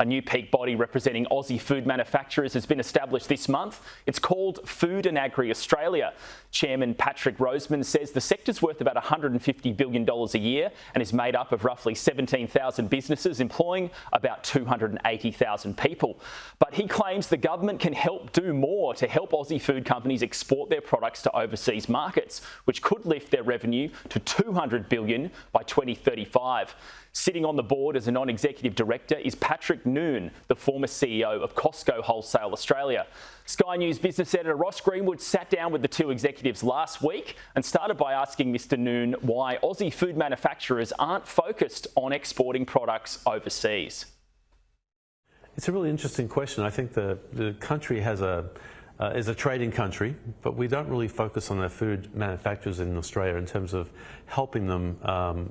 A new peak body representing Aussie food manufacturers has been established this month. It's called Food and Agri Australia. Chairman Patrick Roseman says the sector's worth about $150 billion a year and is made up of roughly 17,000 businesses employing about 280,000 people. But he claims the government can help do more to help Aussie food companies export their products to overseas markets, which could lift their revenue to $200 billion by 2035. Sitting on the board as a non-executive director is Patrick Noone, the former CEO of Costco Wholesale Australia. Sky News Business Editor Ross Greenwood sat down with the two executives last week and started by asking Mr Noone why Aussie food manufacturers aren't focused on exporting products overseas. It's a really interesting question. I think the country is a trading country, but we don't really focus on our food manufacturers in Australia in terms of helping them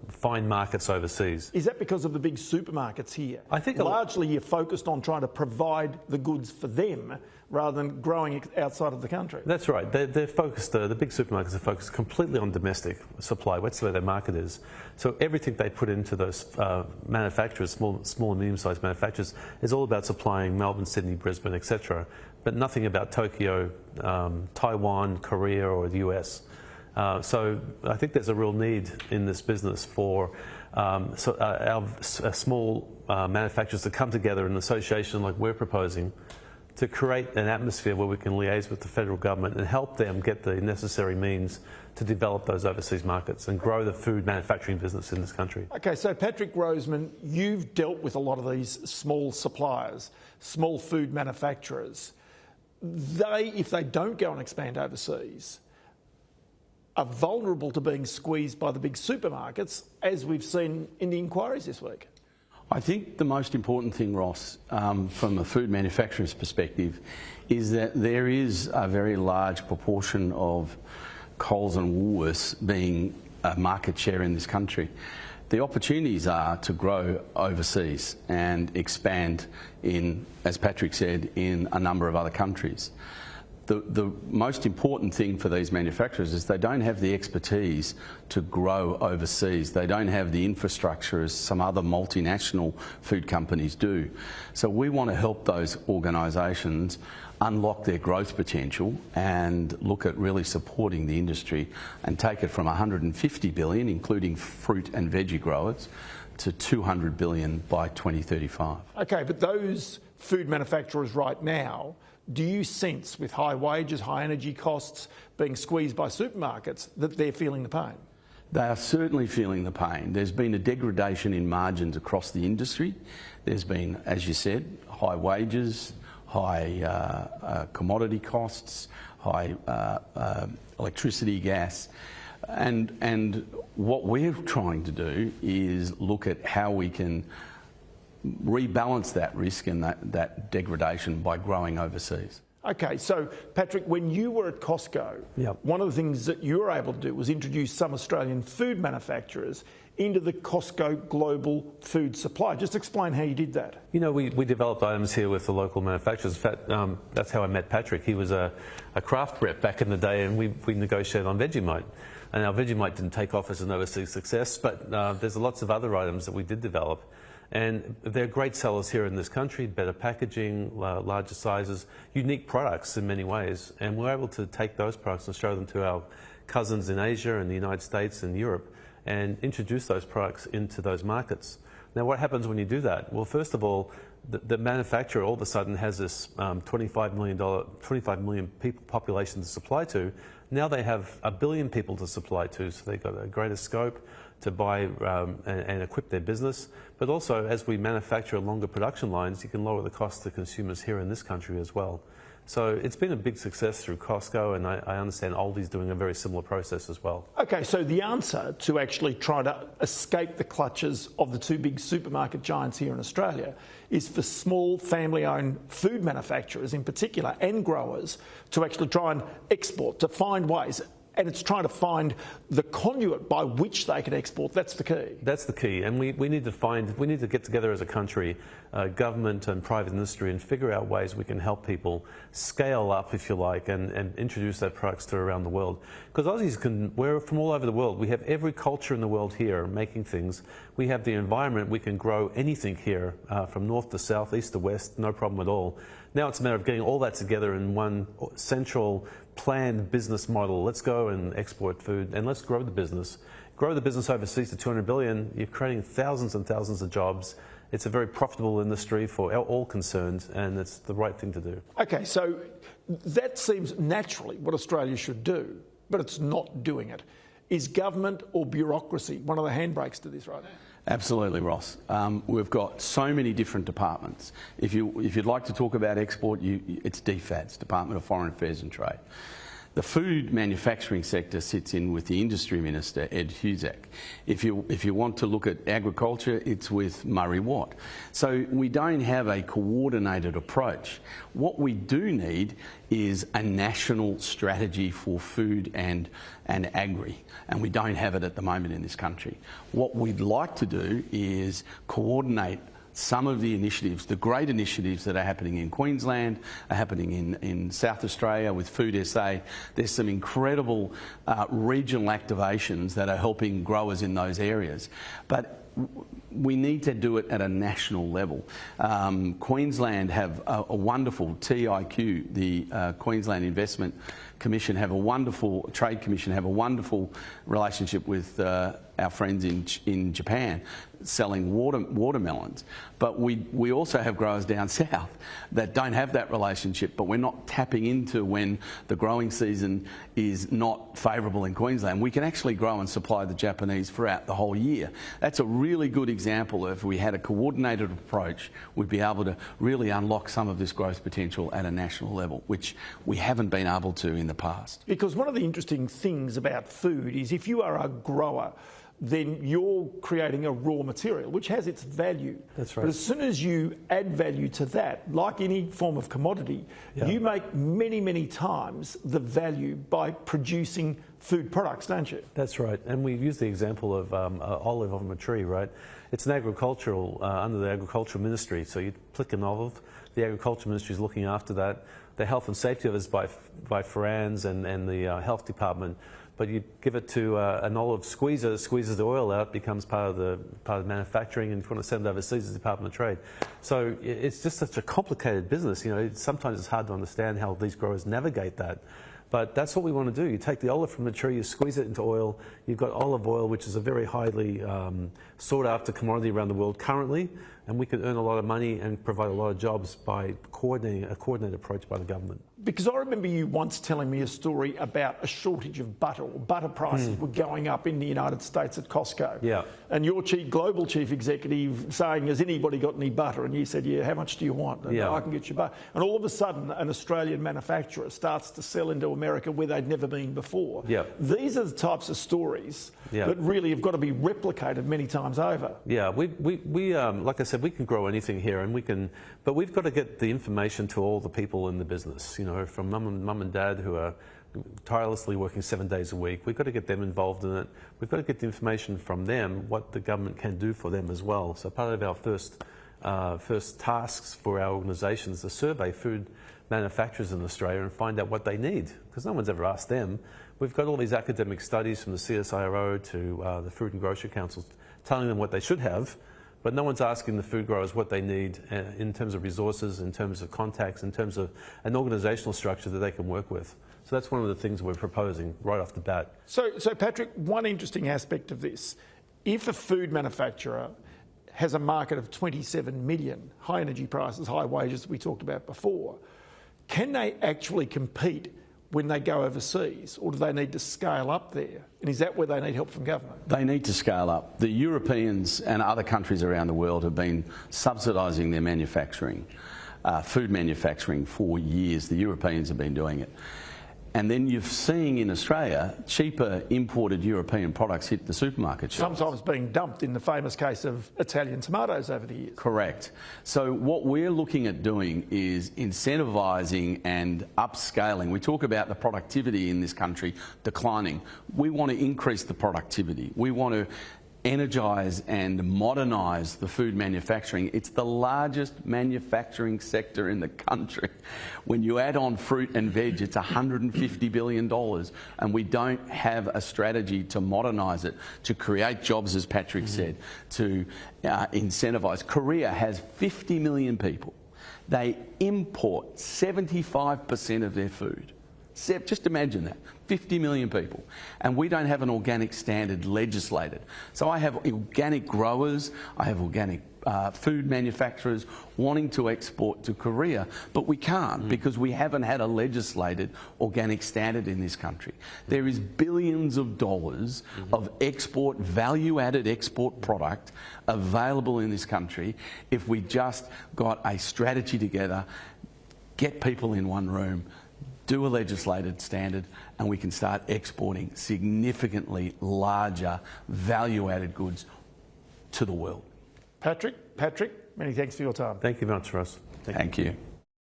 find markets overseas. Is that because of the big supermarkets here? I think largely you're focused on trying to provide the goods for them rather than growing outside of the country. That's right. They're focused. The big supermarkets are focused completely on domestic supply. That's where their market is. So everything they put into those manufacturers, small and medium-sized manufacturers, is all about supplying Melbourne, Sydney, Brisbane, etc. But nothing about Tokyo, Taiwan, Korea, or the US. So I think there's a real need in this business for our small manufacturers to come together in an association like we're proposing to create an atmosphere where we can liaise with the federal government and help them get the necessary means to develop those overseas markets and grow the food manufacturing business in this country. Okay, so Patrick Roseman, you've dealt with a lot of these small suppliers, small food manufacturers. If they don't go and expand overseas, are vulnerable to being squeezed by the big supermarkets, as we've seen in the inquiries this week. I think the most important thing, Ross, from a food manufacturer's perspective, is that there is a very large proportion of Coles and Woolworths being a market share in this country. The opportunities are to grow overseas and expand in, as Patrick said, in a number of other countries. The most important thing for these manufacturers is they don't have the expertise to grow overseas. They don't have the infrastructure as some other multinational food companies do. So we want to help those organisations unlock their growth potential and look at really supporting the industry and take it from $150 billion, including fruit and veggie growers, to $200 billion by 2035. Okay, but those food manufacturers right now, do you sense, with high wages, high energy costs, being squeezed by supermarkets, that they're feeling the pain? They are certainly feeling the pain. There's been a degradation in margins across the industry. There's been, as you said, high wages, high commodity costs, high electricity, gas. And what we're trying to do is look at how we can rebalance that risk and that degradation by growing overseas. Okay, so Patrick, when you were at Costco, one of the things that you were able to do was introduce some Australian food manufacturers into the Costco global food supply. Just explain how you did that. You know, we developed items here with the local manufacturers. In fact, that's how I met Patrick. He was a craft rep back in the day, and we negotiated on Vegemite. And our Vegemite didn't take off as an overseas success, but there's lots of other items that we did develop. And they're great sellers here in this country, better packaging, larger sizes, unique products in many ways. And we're able to take those products and show them to our cousins in Asia and the United States and Europe and introduce those products into those markets. Now, what happens when you do that? Well, first of all, the manufacturer all of a sudden has this 25 million people population to supply to. Now they have 1 billion people to supply to, so they've got a greater scope to buy and equip their business. But also, as we manufacture longer production lines, you can lower the cost to consumers here in this country as well. So it's been a big success through Costco, and I understand Aldi's doing a very similar process as well. Okay, so the answer to actually try to escape the clutches of the two big supermarket giants here in Australia is for small family-owned food manufacturers in particular and growers to actually try and export, to find ways. and it's trying to find the conduit by which they can export. That's the key. That's the key, and we need to get together as a country, government and private industry, and figure out ways we can help people scale up, if you like, and introduce their products to around the world. Because Aussies we're from all over the world. We have every culture in the world here making things. We have the environment. We can grow anything here, from north to south, east to west, no problem at all. Now it's a matter of getting all that together in one central planned business model. Let's go and export food, and let's grow the business. Grow the business overseas to 200 billion. You're creating thousands and thousands of jobs. It's a very profitable industry for all concerned, and it's the right thing to do. Okay, so that seems naturally what Australia should do, but it's not doing it. Is government or bureaucracy one of the handbrakes to this right now? Absolutely, Ross. We've got so many different departments. If you'd like to talk about export, it's DFAT's, Department of Foreign Affairs and Trade. The food manufacturing sector sits in with the Industry Minister, Ed Husak. If you want to look at agriculture, it's with Murray Watt. So we don't have a coordinated approach. What we do need is a national strategy for food and agri, and we don't have it at the moment in this country. What we'd like to do is coordinate some of the initiatives, the great initiatives that are happening in Queensland, are happening in South Australia with Food SA. There's some incredible regional activations that are helping growers in those areas. But we need to do it at a national level. Queensland have a wonderful TIQ, the Queensland Investment Commission have a wonderful, Trade Commission have a wonderful relationship with our friends in Japan selling watermelons. But we also have growers down south that don't have that relationship, but we're not tapping into when the growing season is not favourable in Queensland. We can actually grow and supply the Japanese throughout the whole year. That's a really good example of if we had a coordinated approach, we'd be able to really unlock some of this growth potential at a national level, which we haven't been able to in the past. Because one of the interesting things about food is if you are a grower, then you're creating a raw material, which has its value. That's right. But as soon as you add value to that, like any form of commodity, you make many, many times the value by producing food products, don't you? That's right. And we use the example of olive on a tree, right? It's an agricultural, under the Agricultural Ministry. So you pick an olive, the Agriculture Ministry is looking after that. The health and safety of it is by FRANZ and the Health Department. But you give it to an olive squeezer, squeezes the oil out, becomes part of manufacturing, and if you want to send it overseas, it's the Department of Trade. So it's just such a complicated business. You know, sometimes it's hard to understand how these growers navigate that. But that's what we want to do. You take the olive from the tree, you squeeze it into oil. You've got olive oil, which is a very highly sought after commodity around the world currently, and we could earn a lot of money and provide a lot of jobs by coordinating a coordinated approach by the government. Because I remember you once telling me a story about a shortage of butter, or butter prices were going up in the United States at Costco. Yeah. And your global chief executive saying, has anybody got any butter? And you said, yeah, how much do you want? And I can get you butter. And all of a sudden, an Australian manufacturer starts to sell into America where they'd never been before. Yeah. These are the types of stories that really have got to be replicated many times over. Yeah, we like I said, we can grow anything here, and but we've got to get the information to all the people in the business. You know, from mum and dad who are tirelessly working 7 days a week. We've got to get them involved in it. We've got to get the information from them, what the government can do for them as well. So part of our first tasks for our organisation is to survey food manufacturers in Australia and find out what they need, because no one's ever asked them. We've got all these academic studies from the CSIRO to the Food and Grocery Councils telling them what they should have, but no one's asking the food growers what they need in terms of resources, in terms of contacts, in terms of an organisational structure that they can work with. So that's one of the things we're proposing right off the bat. So Patrick, one interesting aspect of this, if a food manufacturer has a market of 27 million, high energy prices, high wages we talked about before, can they actually compete when they go overseas, or do they need to scale up there? And is that where they need help from government? They need to scale up. The Europeans and other countries around the world have been subsidising their manufacturing, food manufacturing, for years. The Europeans have been doing it. And then you're seeing in Australia cheaper imported European products hit the supermarket shelves. Sometimes being dumped in the famous case of Italian tomatoes over the years. Correct. So what we're looking at doing is incentivising and upscaling. We talk about the productivity in this country declining. We want to increase the productivity. We want to energise and modernise the food manufacturing. It's the largest manufacturing sector in the country. When you add on fruit and veg, it's $150 billion, and we don't have a strategy to modernise it, to create jobs, as Patrick said, to incentivise. Korea has 50 million people. They import 75% of their food. Just imagine that, 50 million people. And we don't have an organic standard legislated. So I have organic growers, I have organic food manufacturers wanting to export to Korea, but we can't because we haven't had a legislated organic standard in this country. There is billions of dollars of export, value-added export product available in this country if we just got a strategy together, get people in one room, do a legislated standard, and we can start exporting significantly larger value-added goods to the world. Patrick, many thanks for your time. Thank you very much, Ross. Thank you.